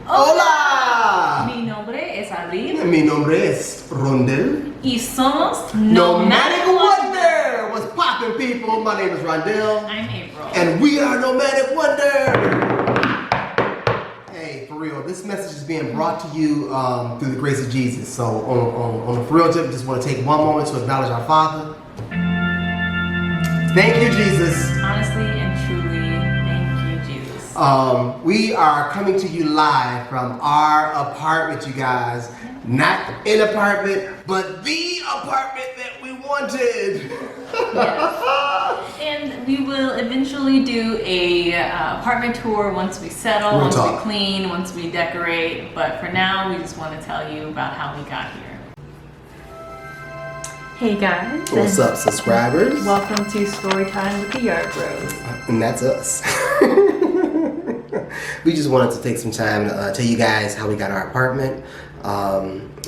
Hola! Mi nombre es Abril. Mi nombre es Rondel. Y somos Nomadic Wonder! What's poppin', people? My name is Rondell. I'm April. And we are Nomadic Wonder! Hey, for real, this message is being brought to you through the grace of Jesus. So, on a for real tip, just want to take one moment to acknowledge our Father. Thank you, Jesus. Honestly and truly, thank you, Jesus. We are coming to you live from our apartment, you guys. Not an apartment, but the apartment that we wanted. Yes. And we will eventually do a apartment tour once we settle, Real once talk. we clean, once we decorate. But for now, we just want to tell you about how we got here. Hey guys. What's up, subscribers? Welcome to Storytime with the Yarbros. And that's us. We just wanted to take some time to tell you guys how we got our apartment.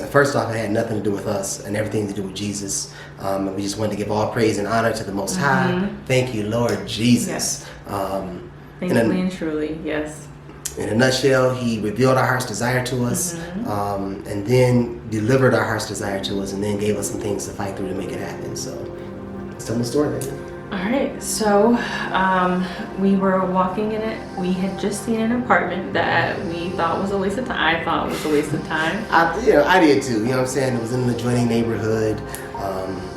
First off, it had nothing to do with us and everything to do with Jesus. And we just wanted to give all praise and honor to the Most High. Thank you, Lord Jesus. Thankfully and truly, yes. In a nutshell, He revealed our heart's desire to us, and then delivered our heart's desire to us, and then gave us some things to fight through to make it happen. So, let's tell them the story, baby. All right, so we were walking in it. We had just seen an apartment that we thought was a waste of time. I thought was a waste of time. I did too. You know what I'm saying? It was in an adjoining neighborhood.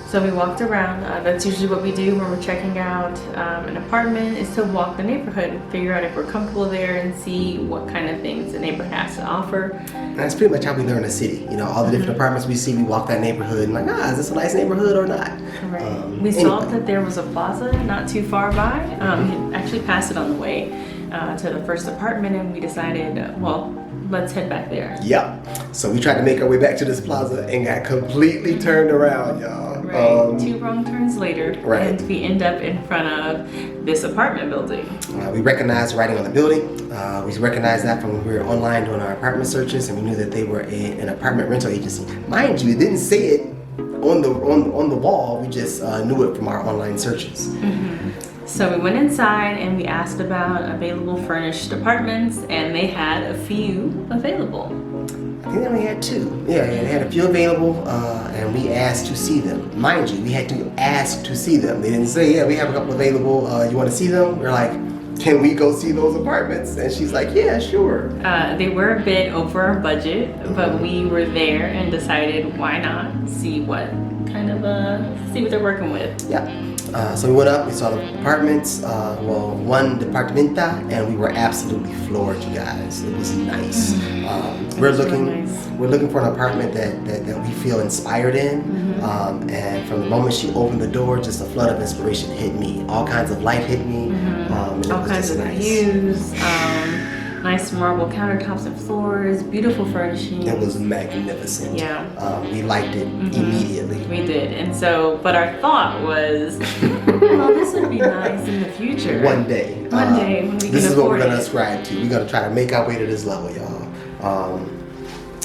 So we walked around. That's usually what we do when we're checking out an apartment, is to walk the neighborhood and figure out if we're comfortable there and see what kind of things the neighborhood has to offer. And that's pretty much how we learn a city. You know, all the different apartments we see, we walk that neighborhood and like, is this a nice neighborhood or not? Right. We saw that there was a plaza not too far by. We actually passed it on the way to the first apartment, and we decided, well, let's head back there. Yep. So we tried to make our way back to this plaza and got completely turned around, y'all. Right. 2 wrong turns later, right. And we end up in front of this apartment building. We recognized the writing on the building. We recognized that from when we were online doing our apartment searches, and we knew that they were an apartment rental agency. Mind you, it didn't say it on the wall. We just knew it from our online searches. So we went inside and we asked about available furnished apartments, and they had a few available. I think they only had 2. Yeah, they had a few available, and we asked to see them. Mind you, we had to ask to see them. They didn't say, yeah, we have a couple available. You want to see them? We're like, can we go see those apartments? And she's like, yeah, sure. They were a bit over our budget, but we were there and decided, why not see what they're working with. Yeah. So we went up, we saw the apartments, one departamenta, and we were absolutely floored, you guys. It was nice. We're looking for an apartment that we feel inspired in, and from the moment she opened the door, just a flood of inspiration hit me. All kinds of light hit me, and it All was kinds just of nice. views, nice marble countertops and floors, beautiful furnishings. It was magnificent. Yeah. We liked it immediately. We did, and so, but our thought was, well, this would be nice in the future. One day. One day when we this can is what we're afford gonna it. ascribe to. We're gonna try to make our way to this level, y'all.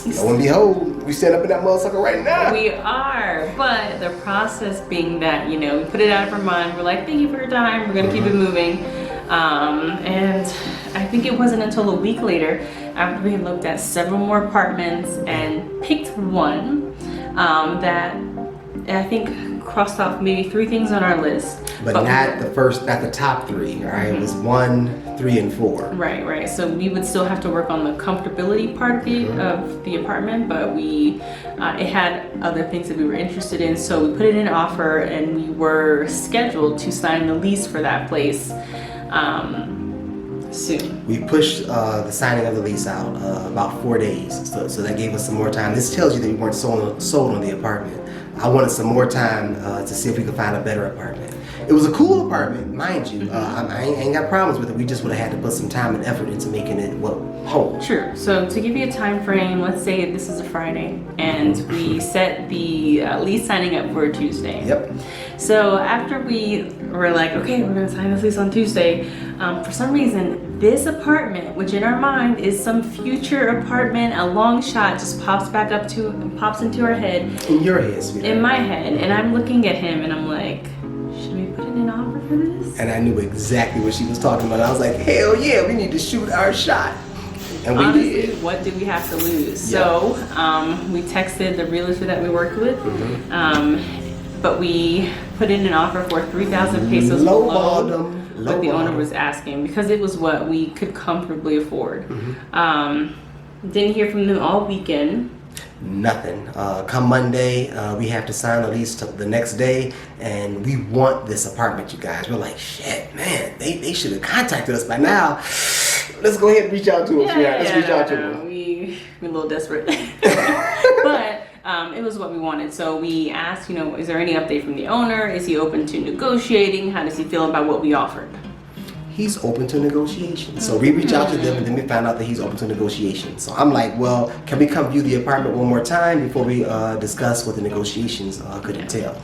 Lo and behold, we stand up in that motherfucker right now. We are, but the process being that, we put it out of our mind. We're like, thank you for your time. We're gonna keep it moving. And I think it wasn't until a week later, after we had looked at several more apartments and picked one that I think crossed off maybe 3 things on our list. But not the top 3, all right? It was 1, 3, and 4. Right. So we would still have to work on the comfortability part of the apartment, but it had other things that we were interested in. So we put it in an offer, and we were scheduled to sign the lease for that place soon. We pushed the signing of the lease out about 4 days, so that gave us some more time. This tells you that we weren't sold on the apartment. I wanted some more time to see if we could find a better apartment. It was a cool apartment, mind you. I ain't got problems with it. We just would have had to put some time and effort into making it whole. True. So to give you a time frame, let's say this is a Friday, and we set the lease signing up for a Tuesday. Yep. So after we were like, okay, we're gonna sign this lease on Tuesday, for some reason, this apartment, which in our mind is some future apartment, a long shot, just pops into our head. In your head, sweetheart. In my head, and I'm looking at him, and I'm like, should we put in an offer for this? And I knew exactly what she was talking about. I was like, hell yeah, we need to shoot our shot. And we Honestly, did. what did we have to lose? Yeah. So we texted the realtor that we worked with, but we put in an offer for 3,000 pesos below what the owner was asking because it was what we could comfortably afford. Didn't hear from them all weekend. Nothing. Come Monday, we have to sign a lease the next day, and we want this apartment, you guys. We're like, shit, man, they should have contacted us by now. Let's go ahead and reach out to them. Let's reach out to them. We're a little desperate. But it was what we wanted. So we asked, is there any update from the owner? Is he open to negotiating? How does he feel about what we offered? He's open to negotiation. So we reach out to them, and then we found out that he's open to negotiation. So I'm like, well, can we come view the apartment one more time before we discuss what the negotiations could entail?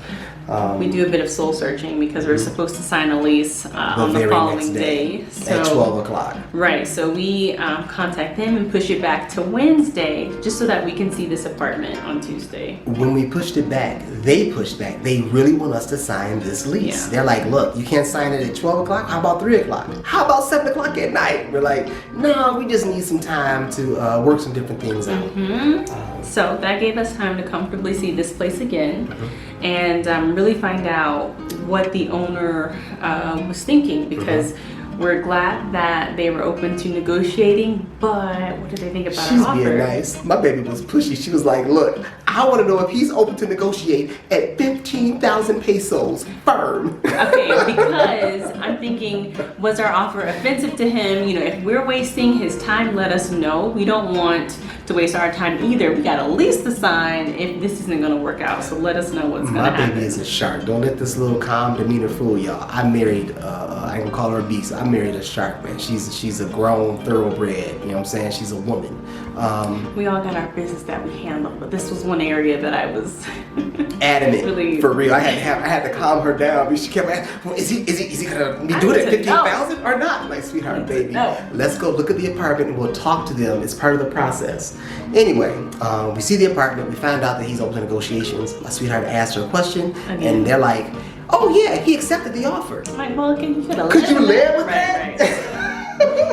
We do a bit of soul searching because we're supposed to sign a lease on the following day. So, at 12 o'clock. Right, so we contact them and push it back to Wednesday just so that we can see this apartment on Tuesday. When we pushed it back, they pushed back. They really want us to sign this lease. Yeah. They're like, look, you can't sign it at 12 o'clock? How about 3 o'clock? How about 7 o'clock at night? We're like, no, we just need some time to work some different things out. So that gave us time to comfortably see this place again and really find out what the owner was thinking because we're glad that they were open to negotiating, but what did they think about our offer? She's being nice. My baby was pushy. She was like, look, I want to know if he's open to negotiate at 15,000 pesos firm. Okay, because I'm thinking, was our offer offensive to him? If we're wasting his time, let us know. We don't want to waste our time either. We got a lease to sign if this isn't going to work out. So let us know what's going to happen. My baby is a shark. Don't let this little calm demeanor fool y'all. I married, I can call her a beast. I married a shark, man. She's a grown thoroughbred. You know what I'm saying? She's a woman. We all got our business that we handle, but this was one area that I was adamant really, for real. I had to calm her down because she kept asking, well, is he gonna be doing it at 15,000 or not? I'm like, sweetheart, baby, let's go look at the apartment and we'll talk to them. It's part of the process. Anyway, we see the apartment. We found out that he's open to negotiations. My sweetheart asked her a question, and they're like, oh yeah, he accepted the offer. I'm like, well, could you live with that?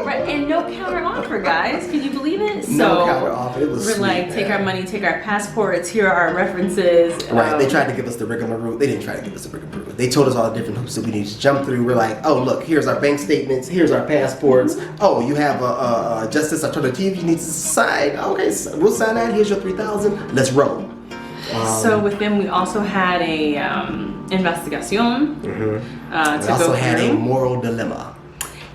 Right, and no counter offer, guys. Can you believe it? No counter offer. It was we're sweet, like, take our money, take our passports. Here are our references. Right. They tried to give us the rigmarole. They didn't try to give us the rigmarole. They told us all the different hoops that we need to jump through. We're like, oh look, here's our bank statements. Here's our passports. Oh, you have a justice alternative you need to sign. Okay, so we'll sign that. Here's your 3,000. Let's roll. So with them, we also had a investigación to we go also had through. a moral dilemma.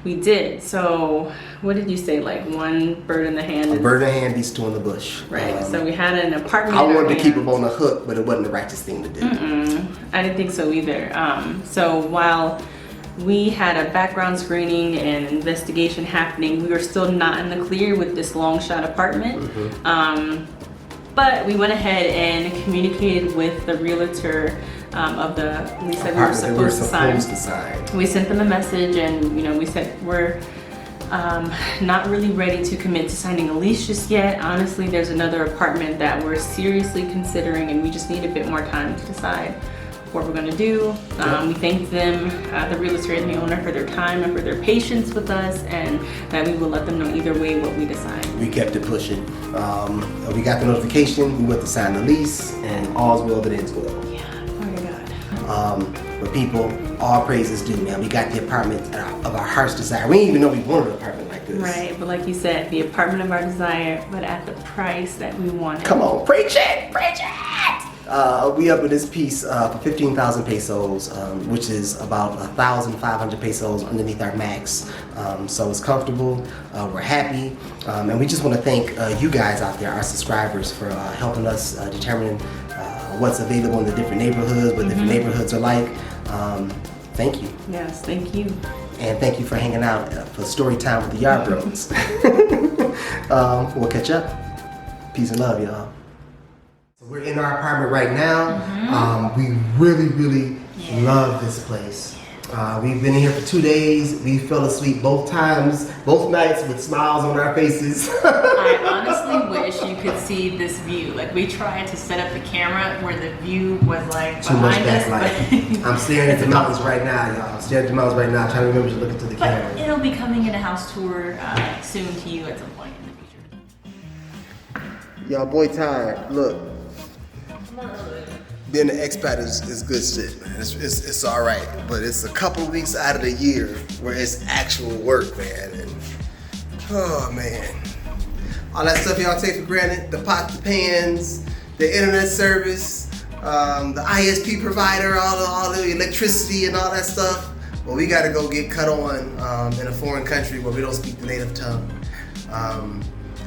We did. So what did you say? Like one bird in the hand. A bird in the hand beats two in the bush. Right. So we had an apartment. I wanted to keep them on the hook, but it wasn't the righteous thing to do. I didn't think so either. So while we had a background screening and investigation happening, we were still not in the clear with this long shot apartment. But we went ahead and communicated with the realtor of the lease that we were supposed to sign. We sent them a message and we said we're not really ready to commit to signing a lease just yet. Honestly, there's another apartment that we're seriously considering and we just need a bit more time to decide what we're going to do. We thanked them, the realtor and the owner, for their time and for their patience with us, and that we will let them know either way what we decide. We kept it pushing. We got the notification, we went to sign the lease, and all's well that ends well. Yeah, oh my God. But people, all praises due, man. We got the apartment of our heart's desire. We didn't even know we wanted an apartment like this. Right, but like you said, the apartment of our desire, but at the price that we wanted. Come on, preach it, preach it! We up with this piece for 15,000 pesos, which is about 1,500 pesos underneath our max. So it's comfortable, we're happy, and we just want to thank you guys out there, our subscribers, for helping us determine what's available in the different neighborhoods, what different neighborhoods are like. Thank you. Yes, thank you. And thank you for hanging out for story time with the Yarbros. We'll catch up. Peace and love, y'all. We're in our apartment right now. We really love this place. We've been here for 2 days. We fell asleep both nights with smiles on our faces. I honestly wish you could see this view. Like, we tried to set up the camera where the view was like Too much behind us. backlight. I'm staring at the mountains right now, y'all. I'm staring at the mountains right now, trying to remember to look into the camera. But it'll be coming in a house tour soon to you at some point in the future. Y'all, boy tired. Look. Being an expat is good shit, man. It's all right, but it's a couple weeks out of the year where it's actual work, man. And oh man, all that stuff y'all take for granted, the pots, the pans, the internet service, the ISP provider, all the electricity and all that stuff. Well, we got to go get cut on in a foreign country where we don't speak the native tongue.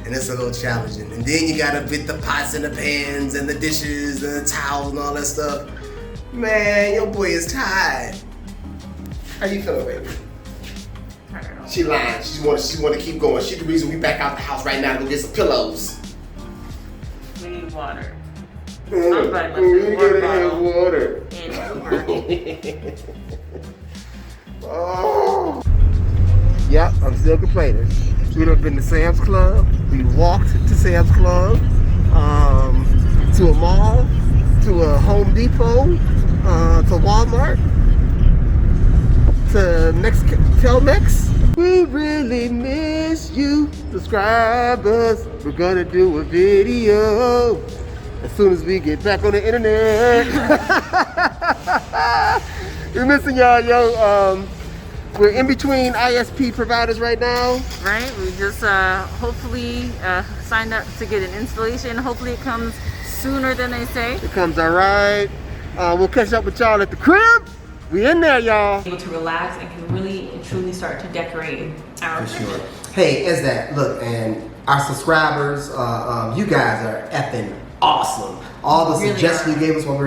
And it's a little challenging. And then you gotta fit the pots and the pans and the dishes and the towels and all that stuff. Man, your boy is tired. How you feeling, baby? I don't know. She lying. She want to keep going. She the reason we back out the house right now to go get some pillows. We need water. We gotta have water. And Oh. Yep, I'm still complaining. We done been to Sam's Club. We walked to Sam's Club, to a mall, to a Home Depot, to Walmart, to Telmex. We really miss you, subscribers. We're gonna do a video as soon as we get back on the internet. We're missing y'all, yo. We're in between ISP providers right now. right, we just hopefully signed up to get an installation. Hopefully it comes sooner than they say. It comes all right. We'll catch up with y'all at the crib. We in there, y'all. Able to relax and can really and truly start to decorate our For sure. Hey, is that look, and our subscribers, you guys are effing awesome. All the Really suggestions are. you gave us when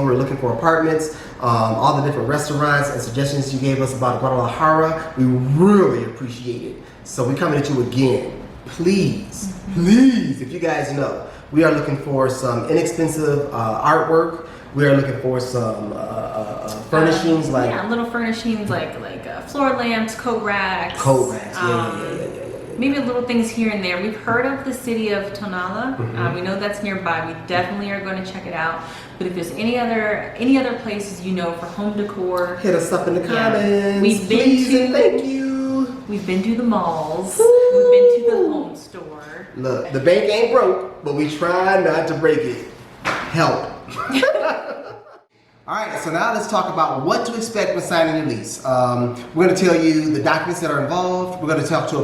we were looking for apartments, all the different restaurants and suggestions you gave us about Guadalajara, we really appreciate it. So we're coming at you again. Please, if you guys know, we are looking for some inexpensive artwork. We are looking for some furnishings like little furnishings like floor lamps, coat racks. Yeah. Maybe little things here and there. We've heard of the city of Tonala. We know that's nearby. We definitely are going to check it out. But if there's any other places you know for home decor, hit us up in the Yeah. comments. We've been Please to- and thank you. we've been to the malls. Woo! We've been to the home store. Look, the bank ain't broke, but we try not to break it. Help. All right, so now let's talk about what to expect when signing your lease. We're going to tell you the documents that are involved. We're going to talk to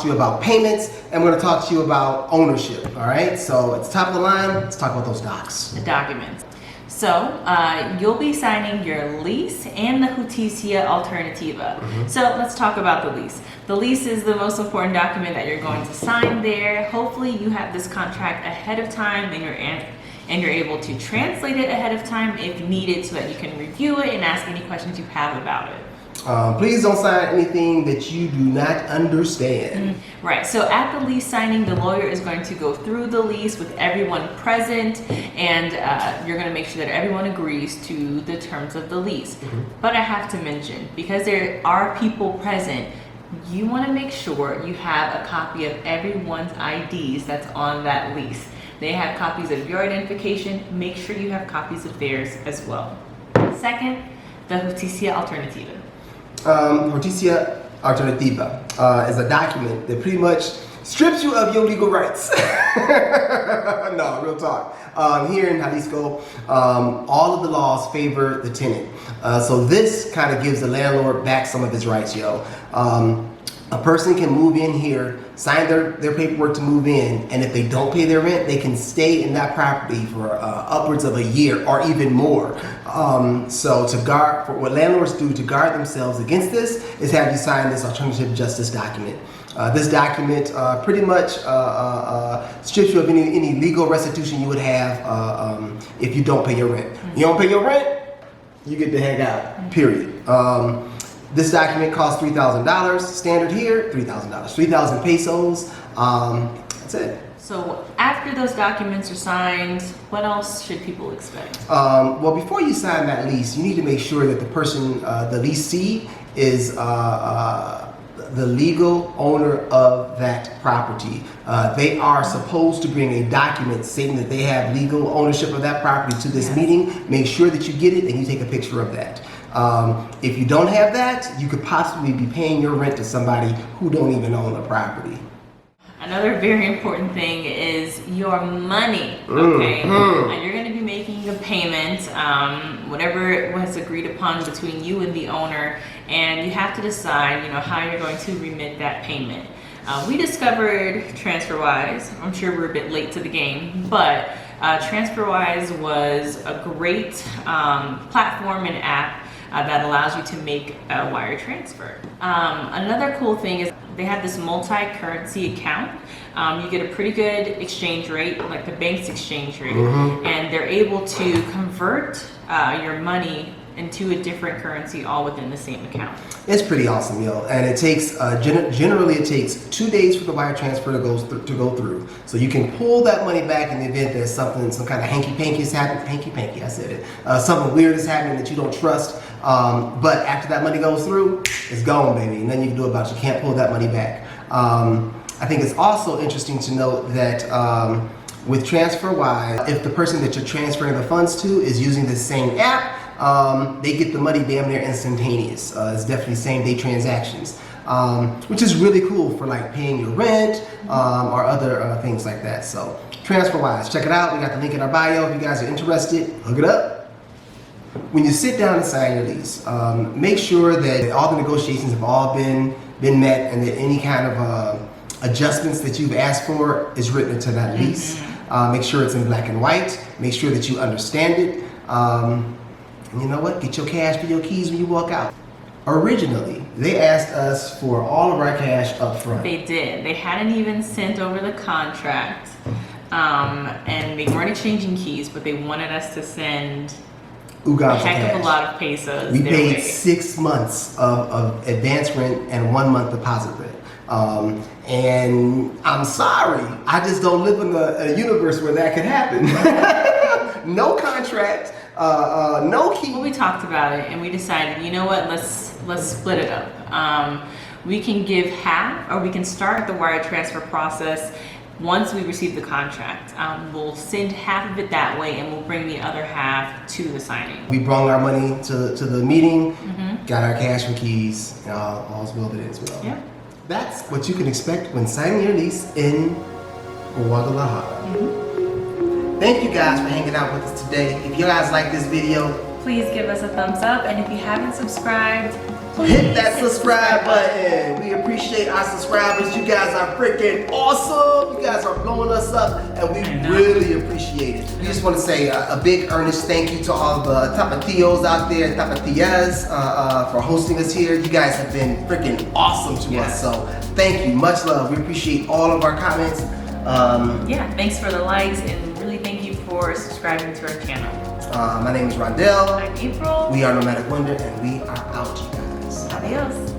you about payments, and we're going to talk to you about ownership. All right, so at the top of the line, let's talk about those docs. The documents. So you'll be signing your lease and the Justicia Alternativa. So let's talk about the lease. The lease is the most important document that you're going to sign there. Hopefully you have this contract ahead of time and you're able to translate it ahead of time if needed so that you can review it and ask any questions you have about it. Please don't sign anything that you do not understand. Right, so at the lease signing, the lawyer is going to go through the lease with everyone present, and you're going to make sure that everyone agrees to the terms of the lease. But I have to mention, because there are people present, you want to make sure you have a copy of everyone's IDs that's on that lease. They have copies of your identification. Make sure you have copies of theirs as well. Second, the Justicia Alternativa. Justicia Alternativa is a document that pretty much strips you of your legal rights. No, real talk. Here in Jalisco, all of the laws favor the tenant. So this kind of gives the landlord back some of his rights, yo. A person can move in here, sign their paperwork to move in, and if they don't pay their rent, they can stay in that property for upwards of a year or even more. So for what landlords do to guard themselves against this is have you sign this alternative justice document. This document pretty much strips you of any legal restitution you would have if you don't pay your rent. You don't pay your rent, you get the heck out, period. This document costs $3,000. Standard here, $3,000. 3,000 pesos. That's it. So after those documents are signed, what else should people expect? Well, before you sign that lease, you need to make sure that the person, the leasee, is the legal owner of that property. They are supposed to bring a document stating that they have legal ownership of that property to this meeting. Make sure that you get it and you take a picture of that. If you don't have that, you could possibly be paying your rent to somebody who don't even own the property. Another very important thing is your money, okay? And you're going to be making a payment, whatever was agreed upon between you and the owner, and you have to decide, how you're going to remit that payment. We discovered TransferWise. I'm sure we're a bit late to the game, but TransferWise was a great platform and app that allows you to make a wire transfer. Another cool thing is they have this multi-currency account. You get a pretty good exchange rate, like the bank's exchange rate, and they're able to convert your money into a different currency all within the same account. It's pretty awesome, and it takes generally it takes 2 days for the wire transfer to go through. So you can pull that money back in the event there's some kind of hanky-panky is happening. Hanky-panky, I said it. Something weird is happening that you don't trust. But after that money goes through, it's gone, baby. And nothing you can do about it. You can't pull that money back. I think it's also interesting to note that with TransferWise, if the person that you're transferring the funds to is using the same app, they get the money damn near instantaneous. It's definitely same-day transactions, which is really cool for like paying your rent or other things like that. So TransferWise, check it out. We got the link in our bio. If you guys are interested, hook it up. When you sit down and sign your lease, make sure that all the negotiations have all been met and that any kind of adjustments that you've asked for is written into that lease. Make sure it's in black and white. Make sure that you understand it. And you know what? Get your cash for your keys when you walk out. Originally, they asked us for all of our cash up front. They did. They hadn't even sent over the contract, and they weren't exchanging keys, but they wanted us to send a heck of a lot of pesos. We paid 6 months of advance rent and 1 month deposit rent. And I'm sorry, I just don't live in a universe where that could happen. No contract, no key. Well, we talked about it and we decided, you know what, let's split it up. We can give half, or we can start the wire transfer process once we receive the contract. We'll send half of it that way and we'll bring the other half to the signing. We brought our money to the meeting, got our cash and keys, and all's well that ends well. Yep. That's what you can expect when signing your lease in Guadalajara. Thank you guys for hanging out with us today. If you guys like this video, please give us a thumbs up, and if you haven't subscribed, please hit that subscribe button. We appreciate our subscribers. You guys are freaking awesome. You guys are blowing us up, and we really appreciate it. We just want to say a big earnest thank you to all the Tapatillos out there, Tapatillas, for hosting us here. You guys have been freaking awesome to us, so thank you. Much love. We appreciate all of our comments. Thanks for the likes, and really thank you for subscribing to our channel. My name is Rondell. I'm April. We are Nomadic Wonder, and we are out, you guys. Adios.